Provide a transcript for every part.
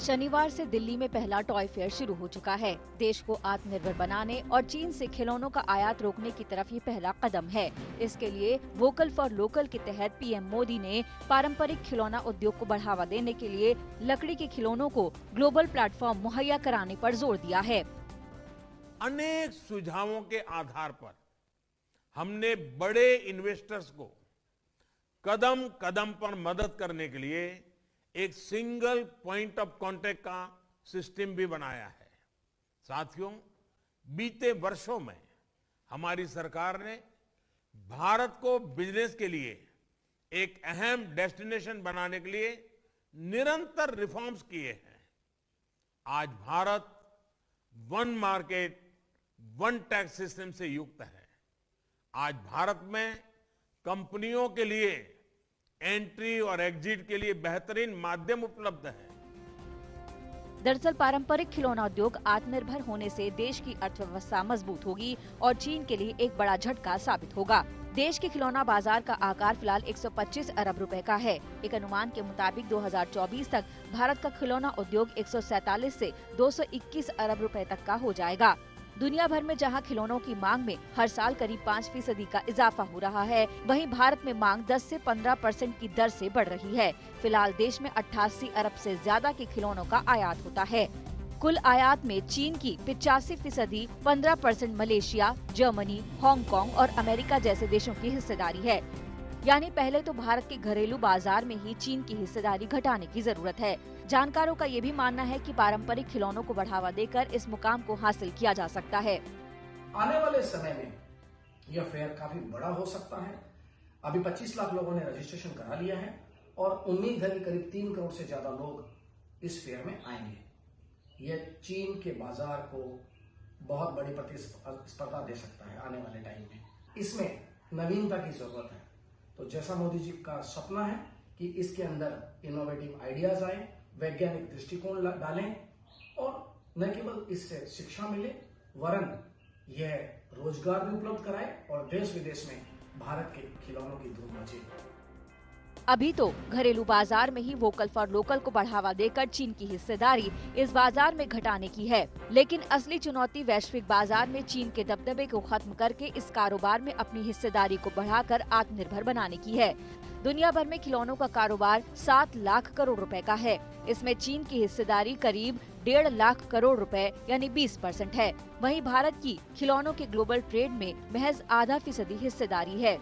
शनिवार से दिल्ली में पहला टॉय फेयर शुरू हो चुका है। देश को आत्मनिर्भर बनाने और चीन से खिलौनों का आयात रोकने की तरफ ये पहला कदम है। इसके लिए वोकल फॉर लोकल के तहत पीएम मोदी ने पारंपरिक खिलौना उद्योग को बढ़ावा देने के लिए लकड़ी के खिलौनों को ग्लोबल प्लेटफॉर्म मुहैया कराने पर जोर दिया है। अनेक सुझावों के आधार पर हमने बड़े इन्वेस्टर्स को कदम कदम पर मदद करने के लिए एक सिंगल पॉइंट ऑफ कांटेक्ट का सिस्टम भी बनाया है। साथियों, बीते वर्षों में हमारी सरकार ने भारत को बिजनेस के लिए एक अहम डेस्टिनेशन बनाने के लिए निरंतर रिफॉर्म्स किए हैं। आज Bharat one market one tax system से युक्त है। आज भारत में कंपनियों के लिए एंट्री और एग्जिट के लिए बेहतरीन माध्यम उपलब्ध है। दरअसल पारंपरिक खिलौना उद्योग आत्मनिर्भर होने से देश की अर्थव्यवस्था मजबूत होगी और चीन के लिए एक बड़ा झटका साबित होगा। देश के खिलौना बाजार का आकार फिलहाल 125 अरब रुपए का है। एक अनुमान के मुताबिक 2024 तक भारत का खिलौना उद्योग 147 से 221 अरब रुपए तक का हो जाएगा। दुनिया भर में जहां खिलौनों की मांग में हर साल करीब 5% का इजाफा हो रहा है, वहीं भारत में मांग 10 से 15% की दर से बढ़ रही है। फिलहाल देश में 88 अरब से ज्यादा के खिलौनों का आयात होता है। कुल आयात में चीन की 85%, 15% मलेशिया, जर्मनी, हांगकांग और अमेरिका जैसे देशों की हिस्सेदारी है। यानी पहले तो भारत के घरेलू बाजार में ही चीन की हिस्सेदारी घटाने की जरूरत है। जानकारों का ये भी मानना है कि पारंपरिक खिलौनों को बढ़ावा देकर इस मुकाम को हासिल किया जा सकता है। आने वाले समय में यह फेयर काफी बड़ा हो सकता है। अभी 25 लाख लोगों ने रजिस्ट्रेशन करा लिया है और उम्मीद है कि करीब 3 करोड़ से ज्यादा लोग इस फेयर में आएंगे। यह चीन के बाजार को बहुत बड़ी प्रतिस्पर्धा दे सकता है आने वाले टाइम में। इसमें नवीनता की जरूरत है। तो जैसा मोदी जी का सपना है कि इसके अंदर इनोवेटिव आइडियाज आए, वैज्ञानिक दृष्टिकोण डालें और न केवल इससे शिक्षा मिले वरन यह रोजगार भी उपलब्ध कराए और देश विदेश में भारत के खिलौनों की धूम मचे। अभी तो घरेलू बाजार में ही वोकल फॉर लोकल को बढ़ावा देकर चीन की हिस्सेदारी इस बाजार में घटाने की है, लेकिन असली चुनौती वैश्विक बाजार में चीन के दबदबे को खत्म करके इस कारोबार में अपनी हिस्सेदारी को बढ़ाकर आत्मनिर्भर बनाने की है। दुनिया भर में खिलौनों का कारोबार 7 लाख करोड़ रुपए का है। इसमें चीन की हिस्सेदारी करीब 1.5 लाख करोड़ रुपए यानी 20% है। वहीं भारत की खिलौनों के ग्लोबल ट्रेड में महज आधा फीसदी हिस्सेदारी है।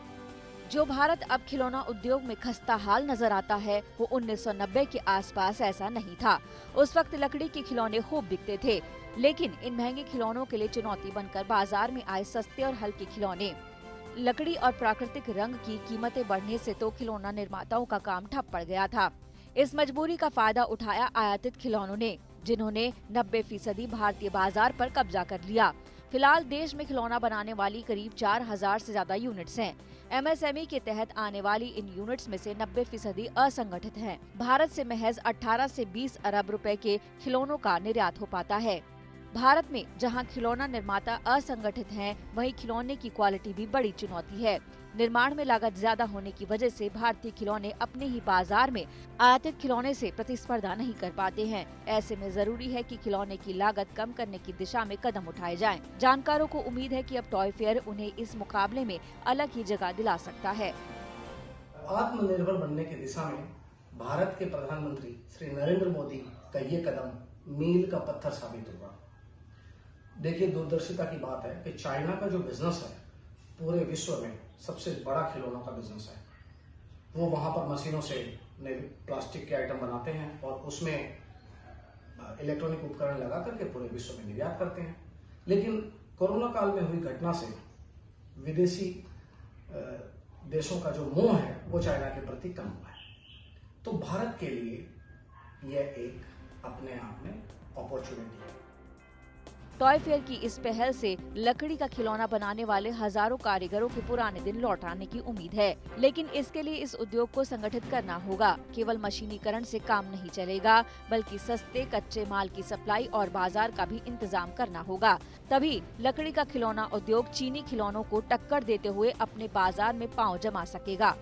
जो भारत अब खिलौना उद्योग में खस्ता हाल नजर आता है, वो 1990 के आसपास ऐसा नहीं था। उस वक्त लकड़ी के खिलौने खूब बिकते थे, लेकिन इन महंगे खिलौनों के लिए चुनौती बनकर बाजार में आए सस्ते और हल्के खिलौने। लकड़ी और प्राकृतिक रंग की कीमतें बढ़ने से तो खिलौना निर्माताओं का काम ठप पड़ गया था। इस मजबूरी का फायदा उठाया आयातित खिलौनों ने, जिन्होंने 90% भारतीय बाजार पर कब्जा कर लिया। फिलहाल देश में खिलौना बनाने वाली करीब 4000 से ज्यादा यूनिट्स हैं। एमएसएमई के तहत आने वाली इन यूनिट्स में से 90% असंगठित हैं। भारत से महज 18 से 20 अरब रुपए के खिलौनों का निर्यात हो पाता है। भारत में जहां खिलौना निर्माता असंगठित हैं, वहीं खिलौने की क्वालिटी भी बड़ी चुनौती है। निर्माण में लागत ज्यादा होने की वजह से भारतीय खिलौने अपने ही बाजार में आयातित खिलौने से प्रतिस्पर्धा नहीं कर पाते हैं। ऐसे में जरूरी है कि खिलौने की लागत कम करने की दिशा में कदम उठाए जाएं। जानकारों को उम्मीद है कि अब टॉय फेयर उन्हें इस मुकाबले में अलग ही जगह दिला सकता है। आत्मनिर्भर बनने की दिशा में भारत के प्रधानमंत्री श्री नरेंद्र मोदी का ये कदम मील का पत्थर साबित होगा। देखिए, दूरदर्शिता की बात है कि चाइना का जो बिजनेस है पूरे विश्व में सबसे बड़ा खिलौनों का बिजनेस है। वो वहां पर मशीनों से प्लास्टिक के आइटम बनाते हैं और उसमें इलेक्ट्रॉनिक उपकरण लगा करके पूरे विश्व में निर्यात करते हैं। लेकिन कोरोना काल में हुई घटना से विदेशी देशों का जो मोह है वो चाइना के प्रति कम हुआ है। तो भारत के लिए यह एक अपने आप में अपॉर्चुनिटी है। टॉय फेयर की इस पहल से लकड़ी का खिलौना बनाने वाले हजारों कारीगरों के पुराने दिन लौट आने की उम्मीद है, लेकिन इसके लिए इस उद्योग को संगठित करना होगा। केवल मशीनीकरण से काम नहीं चलेगा, बल्कि सस्ते कच्चे माल की सप्लाई और बाजार का भी इंतजाम करना होगा। तभी लकड़ी का खिलौना उद्योग चीनी खिलौनों को टक्कर देते हुए अपने बाजार में पांव जमा सकेगा।